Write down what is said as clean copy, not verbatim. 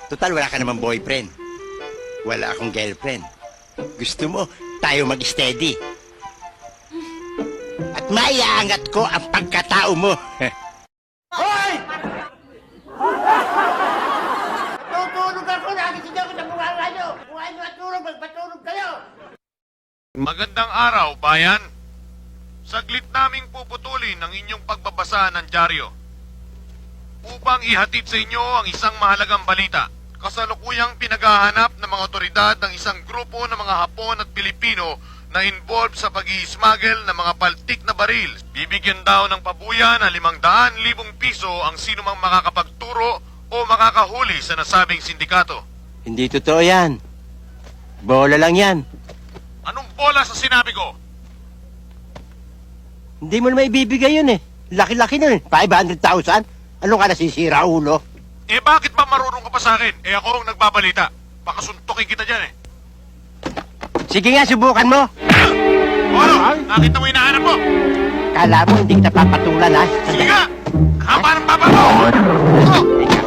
Total, wala ka naman boyfriend. Wala akong girlfriend. Gusto mo, tayo mag-steady. At maiaangat ko ang pagkatao mo. Hoy! Tutulog ako, nakikita ko sa bunganga nyo. Kung ayaw nyo matulog, magpatulog kayo. Magandang araw, bayan. Saglit naming puputulin ang inyong pagbabasa ng dyaryo upang ihatid sa inyo ang isang mahalagang balita. Kasalukuyang pinaghahanap ng mga otoridad ng isang grupo ng mga Hapon at Pilipino na involved sa pag-i-smuggle ng mga paltik na baril. Bibigyan daw ng pabuya na 500,000 piso ang sino mang makakapagturo o makakahuli sa nasabing sindikato. Hindi totoo yan. Bola lang yan. Anong bola sa sinabi ko? Hindi mo naman ibibigay yun eh. Laki-laki nun eh. 500,000? Ano ka nasisira, ulo? Eh bakit ba marunong ka pa sa akin? Eh ako ang nagbabalita. Baka suntukin kita dyan eh. Sige nga, subukan mo. Ano? Nakita mo hinahanap mo? Kala mo hindi kita papatulan, ha? Sige nga! Haba ng baba mo! Ikaw